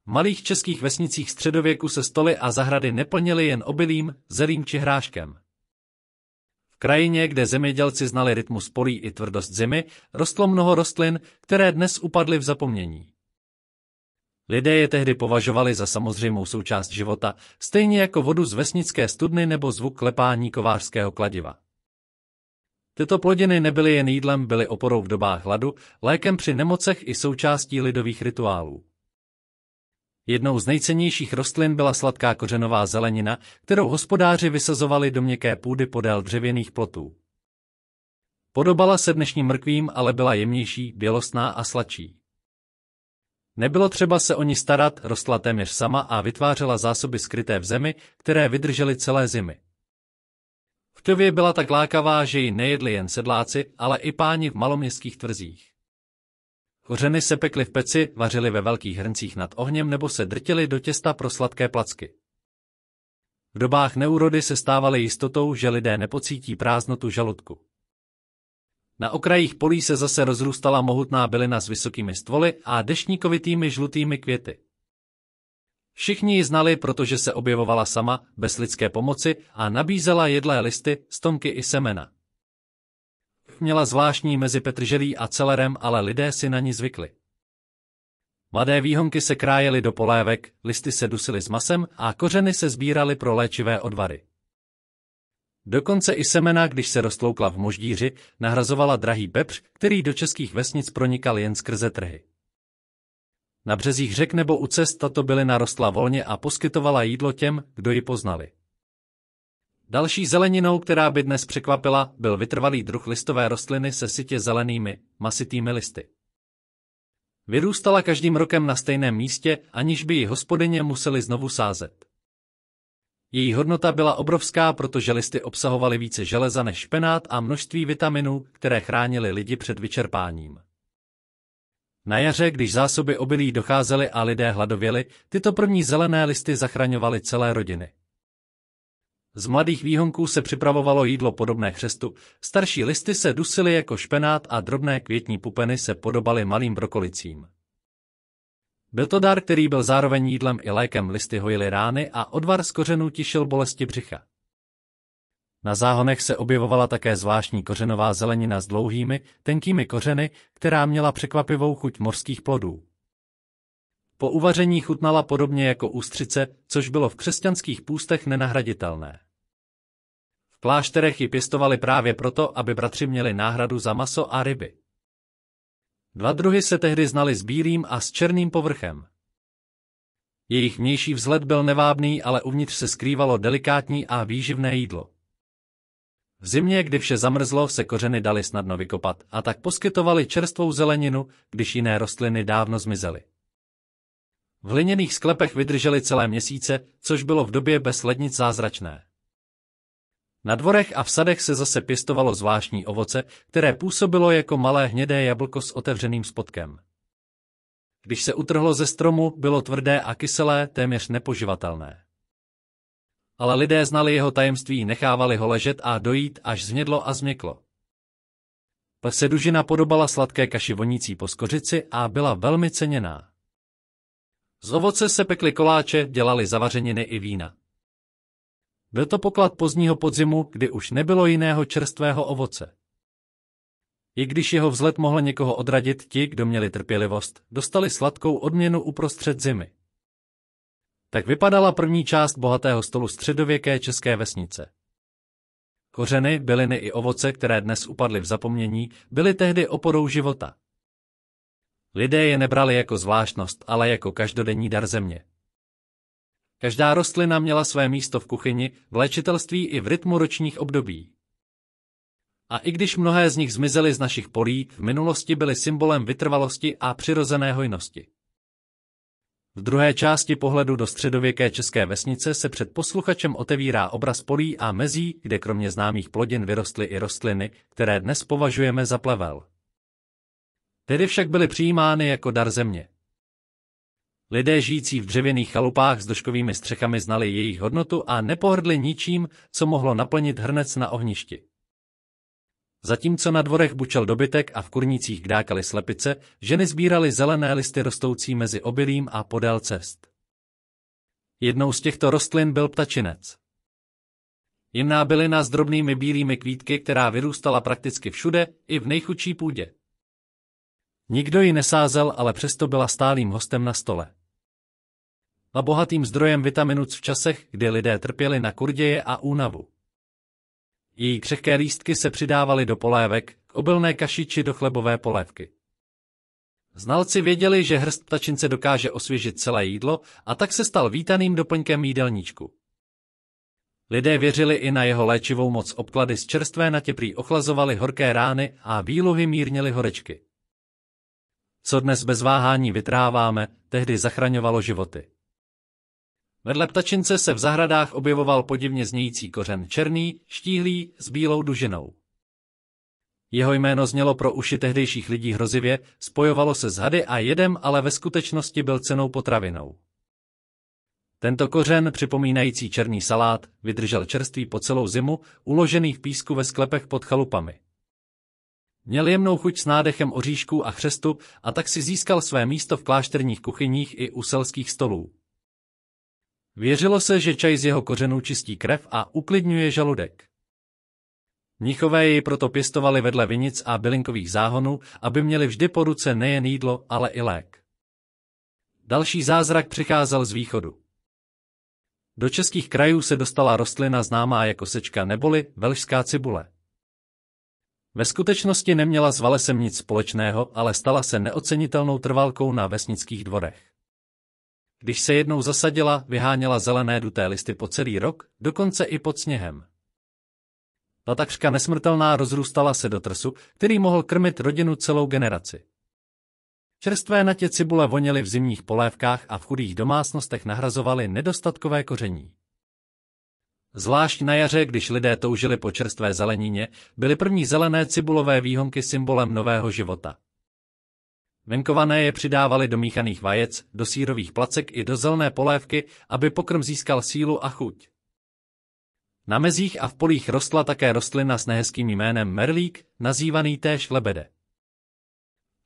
V malých českých vesnicích středověku se stoly a zahrady neplnily jen obilím, zelím či hráškem. V krajině, kde zemědělci znali rytmus polí i tvrdost zimy, rostlo mnoho rostlin, které dnes upadly v zapomnění. Lidé je tehdy považovali za samozřejmou součást života, stejně jako vodu z vesnické studny nebo zvuk klepání kovářského kladiva. Tyto plodiny nebyly jen jídlem, byly oporou v dobách hladu, lékem při nemocech i součástí lidových rituálů. Jednou z nejcennějších rostlin byla sladká kořenová zelenina, kterou hospodáři vysazovali do měkké půdy podél dřevěných plotů. Podobala se dnešním mrkvím, ale byla jemnější, bělostná a sladší. Nebylo třeba se o ní starat, rostla téměř sama a vytvářela zásoby skryté v zemi, které vydržely celé zimy. V době byla tak lákavá, že ji nejedli jen sedláci, ale i páni v maloměstských tvrzích. Kořeny se pekly v peci, vařily ve velkých hrncích nad ohněm nebo se drtily do těsta pro sladké placky. V dobách neúrody se stávaly jistotou, že lidé nepocítí prázdnotu žaludku. Na okrajích polí se zase rozrůstala mohutná bylina s vysokými stvoly a deštníkovitými žlutými květy. Všichni ji znali, protože se objevovala sama, bez lidské pomoci a nabízela jedlé listy, stonky i semena. Měla zvláštní mezi petrželí a celerem, ale lidé si na ní zvykli. Mladé výhonky se krájely do polévek, listy se dusily s masem a kořeny se sbíraly pro léčivé odvary. Dokonce i semena, když se roztloukla v moždíři, nahrazovala drahý pepř, který do českých vesnic pronikal jen skrze trhy. Na březích řek nebo u cest tato bylina rostla volně a poskytovala jídlo těm, kdo ji poznali. Další zeleninou, která by dnes překvapila, byl vytrvalý druh listové rostliny se sytě zelenými, masitými listy. Vyrůstala každým rokem na stejném místě, aniž by ji hospodyně museli znovu sázet. Její hodnota byla obrovská, protože listy obsahovaly více železa než špenát a množství vitaminů, které chránily lidi před vyčerpáním. Na jaře, když zásoby obilí docházely a lidé hladověli, tyto první zelené listy zachraňovaly celé rodiny. Z mladých výhonků se připravovalo jídlo podobné chřestu, starší listy se dusily jako špenát a drobné květní pupeny se podobaly malým brokolicím. Byl to dar, který byl zároveň jídlem i lékem, listy hojily rány a odvar z kořenů tišil bolesti břicha. Na záhonech se objevovala také zvláštní kořenová zelenina s dlouhými, tenkými kořeny, která měla překvapivou chuť mořských plodů. Po uvaření chutnala podobně jako ústřice, což bylo v křesťanských půstech nenahraditelné. V klášterech ji pěstovali právě proto, aby bratři měli náhradu za maso a ryby. Dva druhy se tehdy znali s bílým a s černým povrchem. Jejich vnější vzhled byl nevábný, ale uvnitř se skrývalo delikátní a výživné jídlo. V zimě, kdy vše zamrzlo, se kořeny daly snadno vykopat a tak poskytovaly čerstvou zeleninu, když jiné rostliny dávno zmizely. V hliněných sklepech vydržely celé měsíce, což bylo v době bez lednic zázračné. Na dvorech a v sadech se zase pěstovalo zvláštní ovoce, které působilo jako malé hnědé jablko s otevřeným spodkem. Když se utrhlo ze stromu, bylo tvrdé a kyselé, téměř nepoživatelné. Ale lidé znali jeho tajemství, nechávali ho ležet a dojít, až zhnědlo a změklo. Pak se dužina podobala sladké kaši vonící po skořici a byla velmi ceněná. Z ovoce se pekly koláče, dělali zavařeniny i vína. Byl to poklad pozdního podzimu, kdy už nebylo jiného čerstvého ovoce. I když jeho vzhled mohl někoho odradit, ti, kdo měli trpělivost, dostali sladkou odměnu uprostřed zimy. Tak vypadala první část bohatého stolu středověké české vesnice. Kořeny, byliny i ovoce, které dnes upadly v zapomnění, byly tehdy oporou života. Lidé je nebrali jako zvláštnost, ale jako každodenní dar země. Každá rostlina měla své místo v kuchyni, v léčitelství i v rytmu ročních období. A i když mnohé z nich zmizely z našich polí, v minulosti byly symbolem vytrvalosti a přirozené hojnosti. V druhé části pohledu do středověké české vesnice se před posluchačem otevírá obraz polí a mezí, kde kromě známých plodin vyrostly i rostliny, které dnes považujeme za plevel. Tedy však byly přijímány jako dar země. Lidé žijící v dřevěných chalupách s doškovými střechami znali jejich hodnotu a nepohrdli ničím, co mohlo naplnit hrnec na ohništi. Zatímco na dvorech bučel dobytek a v kurnících kdákaly slepice, ženy sbíraly zelené listy rostoucí mezi obilím a podél cest. Jednou z těchto rostlin byl ptačinec. Jemná bylina s drobnými bílými kvítky, která vyrůstala prakticky všude, i v nejchudší půdě. Nikdo ji nesázel, ale přesto byla stálým hostem na stole. A bohatým zdrojem vitaminu C v časech, kdy lidé trpěli na kurděje a únavu. Její křehké lístky se přidávaly do polévek, k obilné kaši či do chlebové polévky. Znalci věděli, že hrst ptačince dokáže osvěžit celé jídlo, a tak se stal vítaným doplňkem jídelníčku. Lidé věřili i na jeho léčivou moc. Obklady z čerstvé natě prý ochlazovaly horké rány a výluhy mírnily horečky. Co dnes bez váhání vytráváme, tehdy zachraňovalo životy. Vedle ptačince se v zahradách objevoval podivně znějící kořen černý, štíhlý, s bílou dužinou. Jeho jméno znělo pro uši tehdejších lidí hrozivě, spojovalo se s hady a jedem, ale ve skutečnosti byl cennou potravinou. Tento kořen, připomínající černý salát, vydržel čerstvý po celou zimu, uložený v písku ve sklepech pod chalupami. Měl jemnou chuť s nádechem oříšků a chřestu, a tak si získal své místo v klášterních kuchyních i u selských stolů. Věřilo se, že čaj z jeho kořenů čistí krev a uklidňuje žaludek. Mnichové jej proto pěstovali vedle vinic a bylinkových záhonů, aby měli vždy po ruce nejen jídlo, ale i lék. Další zázrak přicházel z východu. Do českých krajů se dostala rostlina známá jako sečka neboli velšská cibule. Ve skutečnosti neměla s valesem nic společného, ale stala se neocenitelnou trvalkou na vesnických dvorech. Když se jednou zasadila, vyháněla zelené duté listy po celý rok, dokonce i pod sněhem. Ta takřka nesmrtelná rozrůstala se do trsu, který mohl krmit rodinu celou generaci. Čerstvé natě cibule voněly v zimních polévkách a v chudých domácnostech nahrazovaly nedostatkové koření. Zvlášť na jaře, když lidé toužili po čerstvé zelenině, byly první zelené cibulové výhonky symbolem nového života. Venkované je přidávali do míchaných vajec, do sýrových placek i do zelené polévky, aby pokrm získal sílu a chuť. Na mezích a v polích rostla také rostlina s nehezkým jménem merlík, nazývaný též lebede.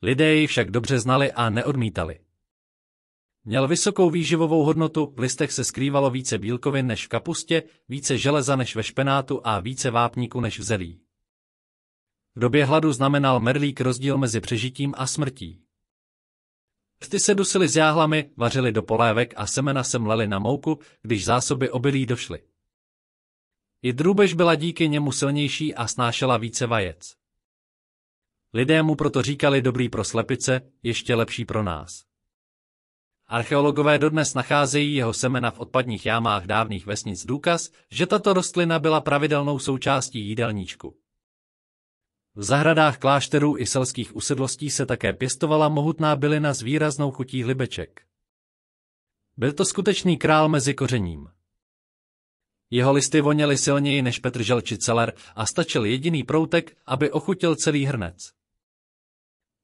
Lidé ji však dobře znali a neodmítali. Měl vysokou výživovou hodnotu, v listech se skrývalo více bílkovin než v kapustě, více železa než ve špenátu a více vápníku než v zelí. V době hladu znamenal merlík rozdíl mezi přežitím a smrtí. Pty se dusily s jáhlami, vařili do polévek a semena se mlely na mouku, když zásoby obilí došly. I drůbež byla díky němu silnější a snášela více vajec. Lidé mu proto říkali dobrý pro slepice, ještě lepší pro nás. Archeologové dodnes nacházejí jeho semena v odpadních jámách dávných vesnic, důkaz, že tato rostlina byla pravidelnou součástí jídelníčku. V zahradách klášterů i selských usedlostí se také pěstovala mohutná bylina s výraznou chutí hlibeček. Byl to skutečný král mezi kořením. Jeho listy voněly silněji než petržel či celer a stačil jediný proutek, aby ochutil celý hrnec.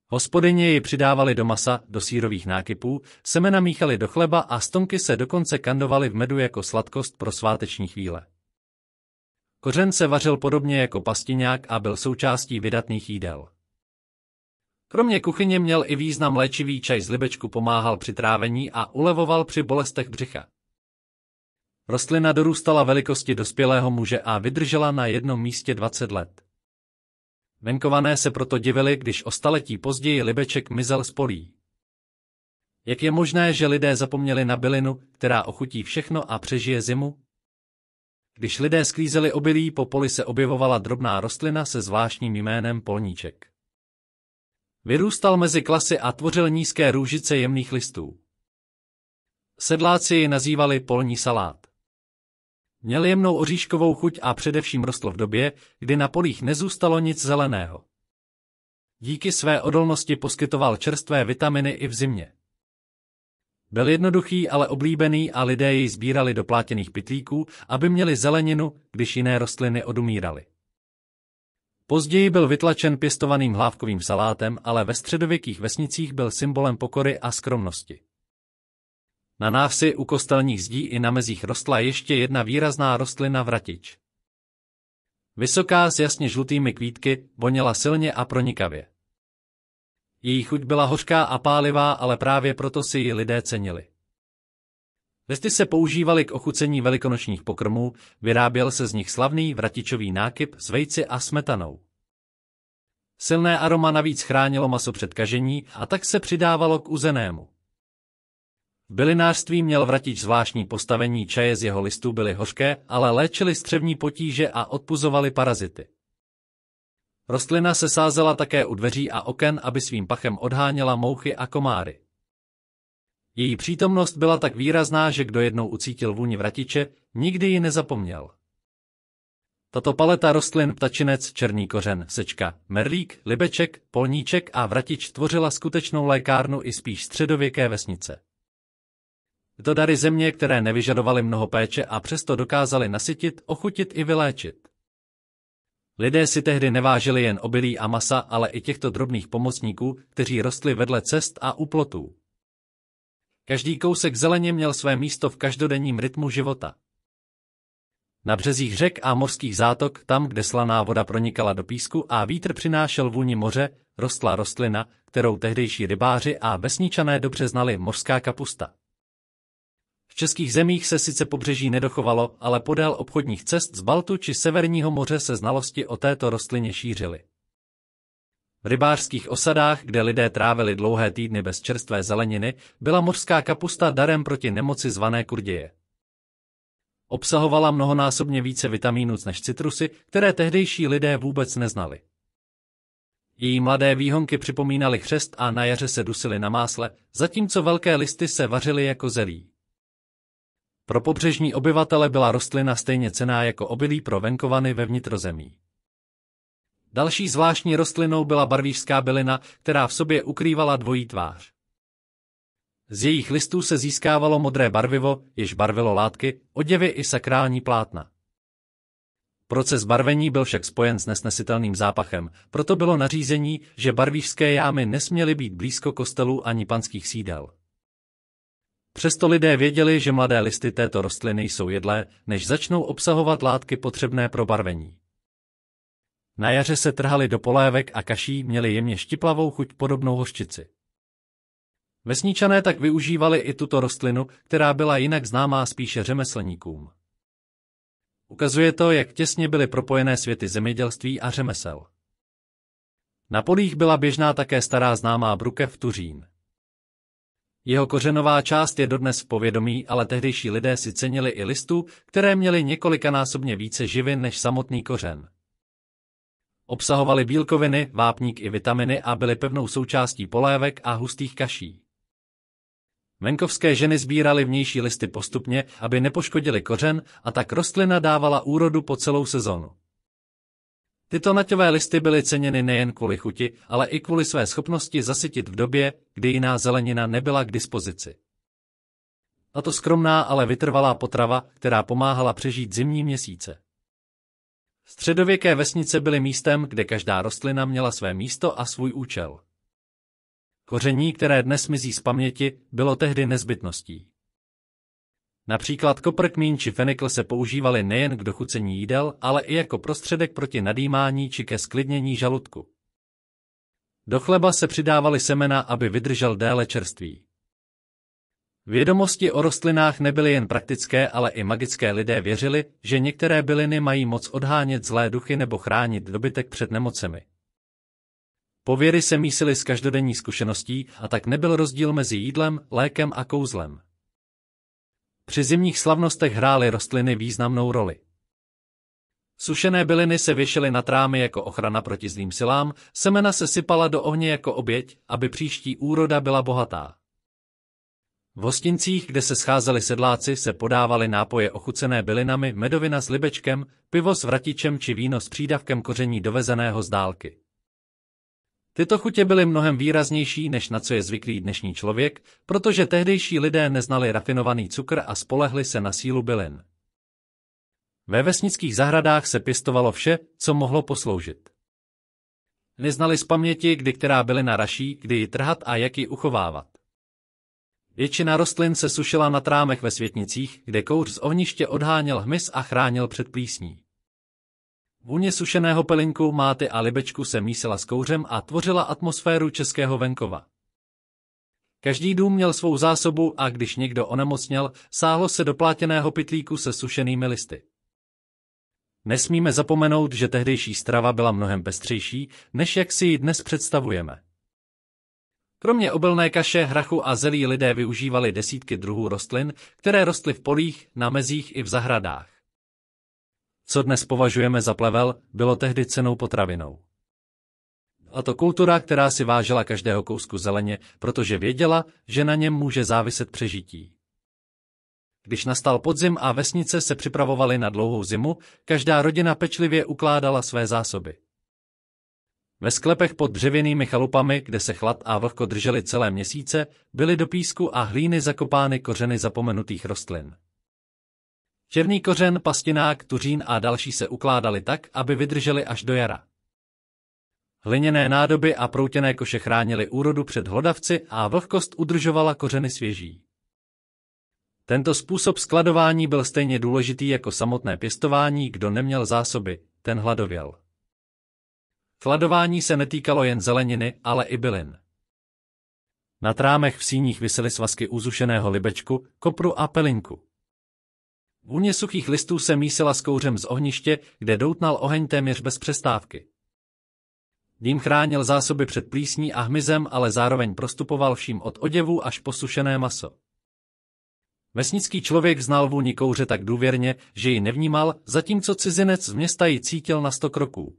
Hospodyně ji přidávali do masa, do sýrových nákypů, semena míchali do chleba a stonky se dokonce kandovaly v medu jako sladkost pro sváteční chvíle. Kořen se vařil podobně jako pastiňák a byl součástí vydatných jídel. Kromě kuchyně měl i význam léčivý čaj z libečku, pomáhal při trávení a ulevoval při bolestech břicha. Rostlina dorůstala velikosti dospělého muže a vydržela na jednom místě 20 let. Venkované se proto divili, když o staletí později libeček mizel z polí. Jak je možné, že lidé zapomněli na bylinu, která ochutí všechno a přežije zimu? Když lidé sklízeli obilí, po poli se objevovala drobná rostlina se zvláštním jménem polníček. Vyrůstal mezi klasy a tvořil nízké růžice jemných listů. Sedláci ji nazývali polní salát. Měl jemnou oříškovou chuť a především rostl v době, kdy na polích nezůstalo nic zeleného. Díky své odolnosti poskytoval čerstvé vitaminy i v zimě. Byl jednoduchý, ale oblíbený a lidé jej sbírali do plátěných pytlíků, aby měli zeleninu, když jiné rostliny odumíraly. Později byl vytlačen pěstovaným hlávkovým salátem, ale ve středověkých vesnicích byl symbolem pokory a skromnosti. Na návsi u kostelních zdí i na mezích rostla ještě jedna výrazná rostlina vratič. Vysoká s jasně žlutými kvítky, voněla silně a pronikavě. Její chuť byla hořká a pálivá, ale právě proto si ji lidé cenili. Listy se používaly k ochucení velikonočních pokrmů, vyráběl se z nich slavný vratičový nákyp s vejci a smetanou. Silné aroma navíc chránilo maso před kažení a tak se přidávalo k uzenému. V bylinářství měl vratič zvláštní postavení, čaje z jeho listů byly hořké, ale léčily střevní potíže a odpuzovaly parazity. Rostlina se sázela také u dveří a oken, aby svým pachem odháněla mouchy a komáry. Její přítomnost byla tak výrazná, že kdo jednou ucítil vůni vratiče, nikdy ji nezapomněl. Tato paleta rostlin ptačinec, černý kořen, sečka, merlík, libeček, polníček a vratič tvořila skutečnou lékárnu i spíš středověké vesnice. To dary země, které nevyžadovaly mnoho péče a přesto dokázaly nasytit, ochutit i vyléčit. Lidé si tehdy nevážili jen obilí a masa, ale i těchto drobných pomocníků, kteří rostli vedle cest a u plotů. Každý kousek zeleně měl své místo v každodenním rytmu života. Na březích řek a mořských zátok, tam, kde slaná voda pronikala do písku a vítr přinášel vůni moře, rostla rostlina, kterou tehdejší rybáři a vesničané dobře znali, mořská kapusta. V českých zemích se sice pobřeží nedochovalo, ale podél obchodních cest z Baltu či Severního moře se znalosti o této rostlině šířily. V rybářských osadách, kde lidé trávili dlouhé týdny bez čerstvé zeleniny, byla mořská kapusta darem proti nemoci zvané kurděje. Obsahovala mnohonásobně více vitamínů než citrusy, které tehdejší lidé vůbec neznali. Její mladé výhonky připomínaly chřest a na jaře se dusily na másle, zatímco velké listy se vařily jako zelí. Pro pobřežní obyvatele byla rostlina stejně cenná jako obilí pro venkovany ve vnitrozemí. Další zvláštní rostlinou byla barvířská bylina, která v sobě ukrývala dvojí tvář. Z jejich listů se získávalo modré barvivo, jež barvilo látky, oděvy i sakrální plátna. Proces barvení byl však spojen s nesnesitelným zápachem, proto bylo nařízení, že barvířské jámy nesměly být blízko kostelů ani panských sídel. Přesto lidé věděli, že mladé listy této rostliny jsou jedlé, než začnou obsahovat látky potřebné pro barvení. Na jaře se trhaly do polévek a kaší, měly jemně štiplavou chuť podobnou hořčici. Vesničané tak využívali i tuto rostlinu, která byla jinak známá spíše řemeslníkům. Ukazuje to, jak těsně byly propojené světy zemědělství a řemesel. Na polích byla běžná také stará známá brukev tuřín. Jeho kořenová část je dodnes v povědomí, ale tehdejší lidé si cenili i listů, které měly několikanásobně více živin než samotný kořen. Obsahovaly bílkoviny, vápník i vitaminy a byly pevnou součástí polévek a hustých kaší. Venkovské ženy sbíraly vnější listy postupně, aby nepoškodily kořen, a tak rostlina dávala úrodu po celou sezónu. Tyto naťové listy byly ceněny nejen kvůli chuti, ale i kvůli své schopnosti zasytit v době, kdy jiná zelenina nebyla k dispozici. Tato skromná, ale vytrvalá potrava, která pomáhala přežít zimní měsíce. Středověké vesnice byly místem, kde každá rostlina měla své místo a svůj účel. Koření, které dnes mizí z paměti, bylo tehdy nezbytností. Například kopr, kmín či fenikl se používaly nejen k dochucení jídel, ale i jako prostředek proti nadýmání či ke zklidnění žaludku. Do chleba se přidávaly semena, aby vydržel déle čerstvý. Vědomosti o rostlinách nebyly jen praktické, ale i magické. Lidé věřili, že některé byliny mají moc odhánět zlé duchy nebo chránit dobytek před nemocemi. Pověry se mísily s každodenní zkušeností a tak nebyl rozdíl mezi jídlem, lékem a kouzlem. Při zimních slavnostech hrály rostliny významnou roli. Sušené byliny se věšely na trámy jako ochrana proti zlým silám, semena se sypala do ohně jako oběť, aby příští úroda byla bohatá. V hostincích, kde se scházeli sedláci, se podávaly nápoje ochucené bylinami, medovina s libečkem, pivo s vratičem či víno s přídavkem koření dovezeného z dálky. Tyto chutě byly mnohem výraznější, než na co je zvyklý dnešní člověk, protože tehdejší lidé neznali rafinovaný cukr a spolehli se na sílu bylin. Ve vesnických zahradách se pěstovalo vše, co mohlo posloužit. Neznali z paměti, kdy která bylina raší, kdy ji trhat a jak ji uchovávat. Většina rostlin se sušila na trámech ve světnicích, kde kouř z ohniště odháněl hmyz a chránil před plísní. Vůně sušeného pelinku, máty a libečku se mísila s kouřem a tvořila atmosféru českého venkova. Každý dům měl svou zásobu a když někdo onemocněl, sáhlo se do plátěného pytlíku se sušenými listy. Nesmíme zapomenout, že tehdejší strava byla mnohem pestřejší, než jak si ji dnes představujeme. Kromě obilné kaše, hrachu a zelí lidé využívali desítky druhů rostlin, které rostly v polích, na mezích i v zahradách. Co dnes považujeme za plevel, bylo tehdy cennou potravinou. A to kultura, která si vážila každého kousku zeleně, protože věděla, že na něm může záviset přežití. Když nastal podzim a vesnice se připravovaly na dlouhou zimu, každá rodina pečlivě ukládala své zásoby. Ve sklepech pod dřevěnými chalupami, kde se chlad a vlhko drželi celé měsíce, byly do písku a hlíny zakopány kořeny zapomenutých rostlin. Černý kořen, pastinák, tuřín a další se ukládaly tak, aby vydržely až do jara. Hliněné nádoby a proutěné koše chránily úrodu před hlodavci a vlhkost udržovala kořeny svěží. Tento způsob skladování byl stejně důležitý jako samotné pěstování, kdo neměl zásoby, ten hladověl. Skladování se netýkalo jen zeleniny, ale i bylin. Na trámech v síních visely svazky uzušeného libečku, kopru a pelinku. Vůně suchých listů se mísila s kouřem z ohniště, kde doutnal oheň téměř bez přestávky. Dým chránil zásoby před plísní a hmyzem, ale zároveň prostupoval vším od oděvů až po sušené maso. Vesnický člověk znal vůni kouře tak důvěrně, že ji nevnímal, zatímco cizinec z města ji cítil na 100 kroků.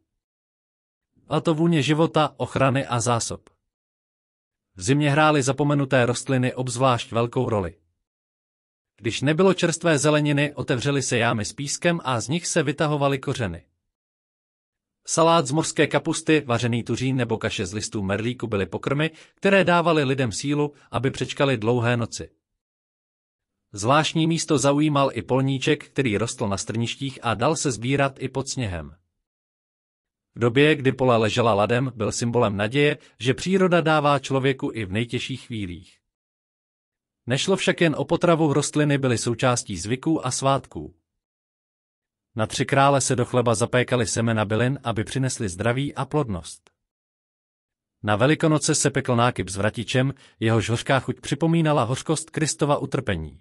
A to vůně života, ochrany a zásob. V zimě hrály zapomenuté rostliny obzvlášť velkou roli. Když nebylo čerstvé zeleniny, otevřely se jámy s pískem a z nich se vytahovaly kořeny. Salát z mořské kapusty, vařený tuřín nebo kaše z listů merlíku byly pokrmy, které dávaly lidem sílu, aby přečkali dlouhé noci. Zvláštní místo zaujímal i polníček, který rostl na strništích a dal se sbírat i pod sněhem. V době, kdy pole ležela ladem, byl symbolem naděje, že příroda dává člověku i v nejtěžších chvílích. Nešlo však jen o potravu, rostliny byly součástí zvyků a svátků. Na 3 krále se do chleba zapékaly semena bylin, aby přinesly zdraví a plodnost. Na Velikonoce se pekl nákyp s vratičem, jehož hořká chuť připomínala hořkost Kristova utrpení.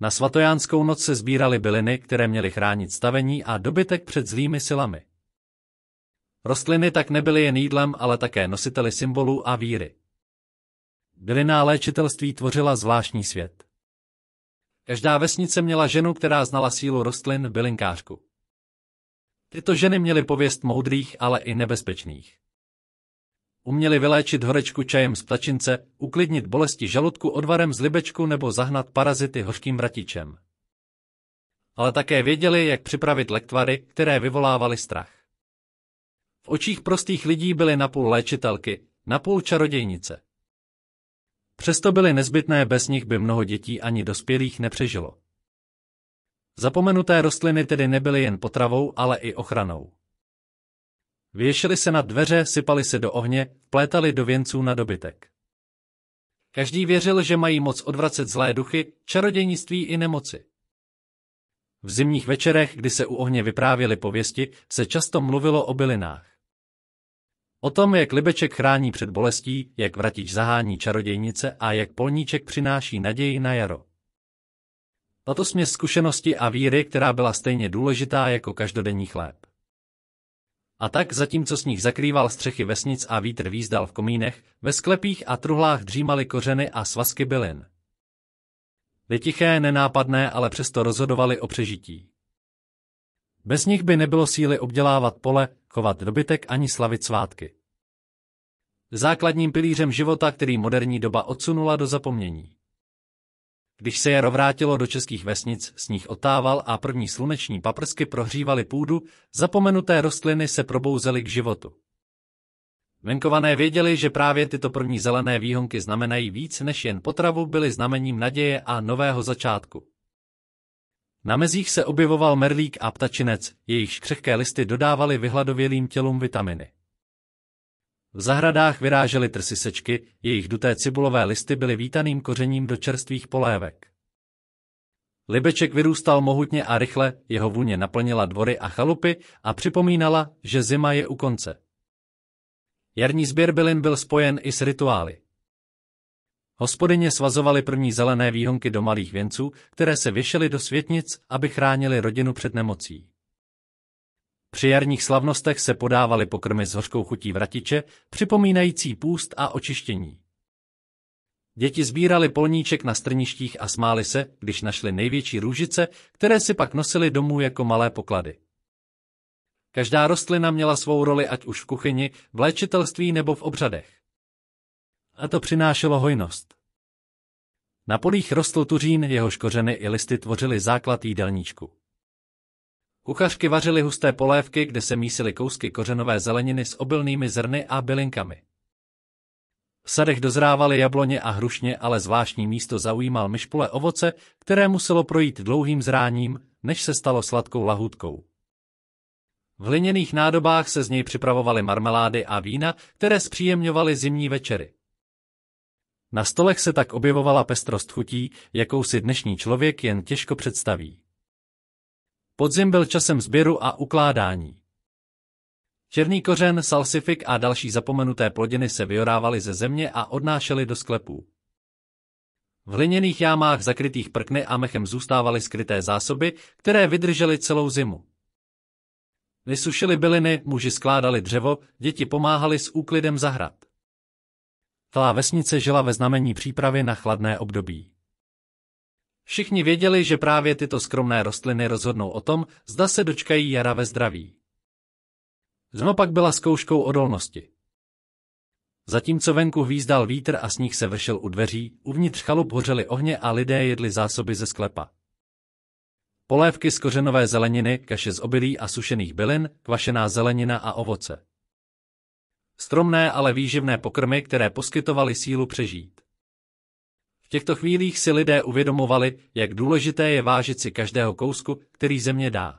Na svatojánskou noc se sbíraly byliny, které měly chránit stavení a dobytek před zlými silami. Rostliny tak nebyly jen jídlem, ale také nositeli symbolů a víry. Bylinná léčitelství tvořila zvláštní svět. Každá vesnice měla ženu, která znala sílu rostlin, bylinkářku. Tyto ženy měly pověst moudrých, ale i nebezpečných. Uměli vyléčit horečku čajem z ptačince, uklidnit bolesti žaludku odvarem z libečku nebo zahnat parazity hořkým vratičem. Ale také věděli, jak připravit lektvary, které vyvolávaly strach. V očích prostých lidí byly napůl léčitelky, napůl čarodějnice. Přesto byly nezbytné, bez nich by mnoho dětí ani dospělých nepřežilo. Zapomenuté rostliny tedy nebyly jen potravou, ale i ochranou. Věšely se nad dveře, sypaly se do ohně, plétaly do věnců na dobytek. Každý věřil, že mají moc odvracet zlé duchy, čarodějnictví i nemoci. V zimních večerech, kdy se u ohně vyprávěly pověsti, se často mluvilo o bylinách. O tom, jak libeček chrání před bolestí, jak vratič zahání čarodějnice a jak polníček přináší naději na jaro. Tato směs zkušenosti a víry, která byla stejně důležitá jako každodenní chléb. A tak, zatímco sníh zakrýval střechy vesnic a vítr vízdal v komínech, ve sklepích a truhlách dřímaly kořeny a svazky bylin. Byly tiché, nenápadné, ale přesto rozhodovaly o přežití. Bez nich by nebylo síly obdělávat pole, chovat dobytek ani slavit svátky. Základním pilířem života, který moderní doba odsunula do zapomnění. Když se jaro vrátilo do českých vesnic, sníh otával a první sluneční paprsky prohřívaly půdu, zapomenuté rostliny se probouzely k životu. Venkované věděli, že právě tyto první zelené výhonky znamenají víc než jen potravu, byly znamením naděje a nového začátku. Na mezích se objevoval merlík a ptačinec, jejichž křehké listy dodávaly vyhladovělým tělům vitaminy. V zahradách vyrážely trsisečky, jejich duté cibulové listy byly vítaným kořením do čerstvých polévek. Libeček vyrůstal mohutně a rychle, jeho vůně naplnila dvory a chalupy a připomínala, že zima je u konce. Jarní sběr bylin byl spojen i s rituály. Hospodyně svazovaly první zelené výhonky do malých věnců, které se věšely do světnic, aby chránili rodinu před nemocí. Při jarních slavnostech se podávaly pokrmy s hořkou chutí vratiče, připomínající půst a očištění. Děti sbírali polníček na strništích a smáli se, když našli největší růžice, které si pak nosili domů jako malé poklady. Každá rostlina měla svou roli ať už v kuchyni, v léčitelství nebo v obřadech. A to přinášelo hojnost. Na polích rostl tuřín, jehož kořeny i listy tvořily základ jídelníčku. Kuchařky vařily husté polévky, kde se mísily kousky kořenové zeleniny s obilnými zrny a bylinkami. V sadech dozrávaly jabloně a hrušně, ale zvláštní místo zaujímal myšpule ovoce, které muselo projít dlouhým zráním, než se stalo sladkou lahůdkou. V hliněných nádobách se z něj připravovaly marmelády a vína, které zpříjemňovaly zimní večery. Na stolech se tak objevovala pestrost chutí, jakou si dnešní člověk jen těžko představí. Podzim byl časem sběru a ukládání. Černý kořen, salsifik a další zapomenuté plodiny se vyorávaly ze země a odnášely do sklepů. V hliněných jámách zakrytých prkny a mechem zůstávaly skryté zásoby, které vydržely celou zimu. Vysušili byliny, muži skládali dřevo, děti pomáhali s úklidem zahrad. Celá vesnice žila ve znamení přípravy na chladné období. Všichni věděli, že právě tyto skromné rostliny rozhodnou o tom, zda se dočkají jara ve zdraví. Zima pak byla zkouškou odolnosti. Zatímco venku hvízdal vítr a sníh se vršil u dveří, uvnitř chalup hořely ohně a lidé jedli zásoby ze sklepa. Polévky z kořenové zeleniny, kaše z obilí a sušených bylin, kvašená zelenina a ovoce. Stromné, ale výživné pokrmy, které poskytovaly sílu přežít. V těchto chvílích si lidé uvědomovali, jak důležité je vážit si každého kousku, který země dá.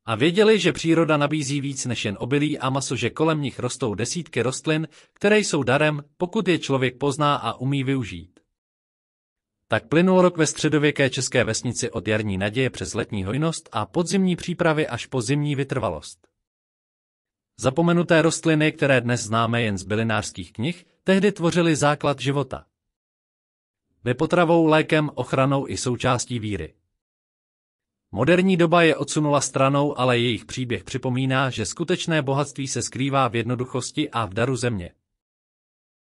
A věděli, že příroda nabízí víc než jen obilí a maso, že kolem nich rostou desítky rostlin, které jsou darem, pokud je člověk pozná a umí využít. Tak plynul rok ve středověké české vesnici od jarní naděje přes letní hojnost a podzimní přípravy až po zimní vytrvalost. Zapomenuté rostliny, které dnes známe jen z bylinářských knih, tehdy tvořily základ života. Byly potravou, lékem, ochranou i součástí víry. Moderní doba je odsunula stranou, ale jejich příběh připomíná, že skutečné bohatství se skrývá v jednoduchosti a v daru země.